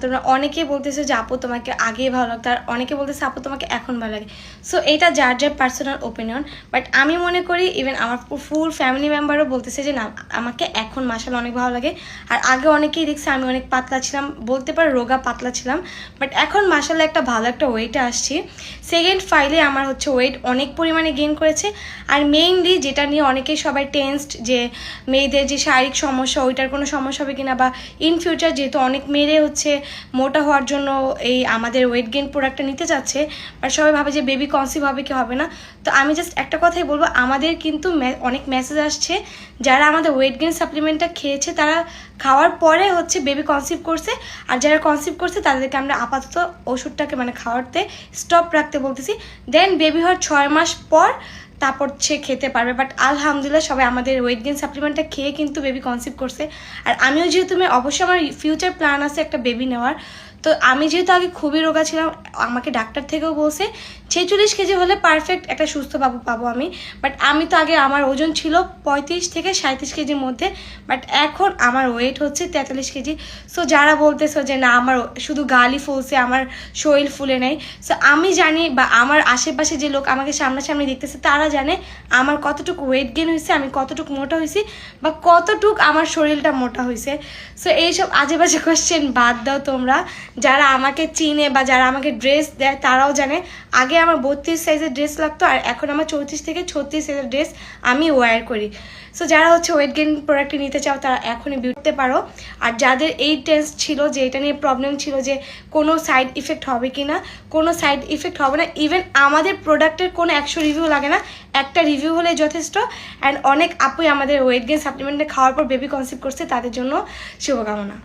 তোমরা অনেকেই বলতেছো যে আপু তোমাকে আগে ভালো লাগতো, আর অনেকে বলতেছে আপু তোমাকে এখন ভালো লাগে। সো এটা যার যার পার্সোনাল ওপিনিয়ন, বাট আমি মনে করি ইভেন আমার ফুল ফ্যামিলি মেম্বারও বলতেছে যে না আমাকে এখন মাশাআল্লাহ অনেক ভালো লাগে। আর আগে অনেকেই দেখছে আমি অনেক পাতলা ছিলাম, বলতে পারো রোগা পাতলা ছিলাম, বাট এখন মাশাআল্লাহ একটা ভালো একটা ওয়েটে আসছি। সেকেন্ড ফাইলে আমার হচ্ছে ওয়েট অনেক পরিমাণে গেইন করেছে। আর মেইনলি যেটা নিয়ে অনেকেই সবাই টেন্সড যে মেয়েদের যে শারীরিক সমস্যা ওইটার কোনো সমস্যা হবে কিনা, বা ইন ফিউচার যেহেতু অনেক মেয়েরে হচ্ছে মোটা হওয়ার জন্য এই আমাদের ওয়েট গেইন প্রোডাক্টটা নিতে চাচ্ছে, আর সবাই ভাবে যে বেবি কনসিভ হবে কি হবে না। তো আমি জাস্ট একটা কথাই বলবো, আমাদের কিন্তু অনেক মেসেজ আসছে যারা আমাদের ওয়েট গেইন সাপ্লিমেন্টটা খেয়েছে তারা খাওয়ার পরে হচ্ছে বেবি কনসিভ করছে, আর যারা কনসিভ করছে তাদেরকে আমরা আপাতত ওষুধটাকে মানে খাওয়াতে স্টপ রাখতে বলতেছি। দেন বেবি হওয়ার 6 মাস পর তারপর সে খেতে পারবে। বাট আলহামদুলিল্লাহ সবাই আমাদের ওয়েট গেইন সাপ্লিমেন্টটা খেয়ে কিন্তু বেবি কনসিভ করছে। আর আমিও যেহেতু অবশ্যই আমার ফিউচার প্ল্যান আছে একটা বেবি নেওয়ার, তো আমি যেহেতু আগে খুবই রোগা ছিলাম, আমাকে ডাক্তার থেকেও বলছে 46 কেজি হলে পারফেক্ট একটা সুস্থ বাবু পাবো আমি। বাট আমি তো আগে আমার ওজন ছিল 35 থেকে 37 কেজির মধ্যে, বাট এখন আমার ওয়েট হচ্ছে 43 কেজি। সো যারা বলতেছো যে না আমার শুধু গালই ফুলছে আমার শরীর ফুলে নেই, সো আমি জানি বা আমার আশেপাশে যে লোক আমাকে সামনাসামনি দেখতেছে তারা জানে আমার কতটুকু ওয়েট গেইন হয়েছে, আমি কতটুকু মোটা হয়েছি, বা কতটুকু আমার শরীরটা মোটা হয়েছে। সো এইসব আজে বাজে কোয়েশ্চেন বাদ দাও তোমরা। যারা আমাকে চিনে বা যারা আমাকে ড্রেস দেয় তারাও জানে আগে আমার 32 সাইজের ড্রেস লাগতো, আর এখন আমার 34 থেকে 36 সাইজের ড্রেস আমি ওয়্যার করি। সো যারা হচ্ছে ওয়েট গেইন প্রোডাক্টটি নিতে চাও তারা এখনই বিউটিতে পারো। আর যাদের এই টেন্স ছিল যে এটা নিয়ে প্রবলেম ছিল যে কোনো সাইড ইফেক্ট হবে কি না, কোনো সাইড ইফেক্ট হবে না। ইভেন আমাদের প্রোডাক্টের কোনো 100 রিভিউ লাগে না, একটা রিভিউ হলে যথেষ্ট। অ্যান্ড অনেক আপুই আমাদের ওয়েট গেইন সাপ্লিমেন্টে খাওয়ার পর বেবি কনসিভ করছে, তাদের জন্য শুভকামনা।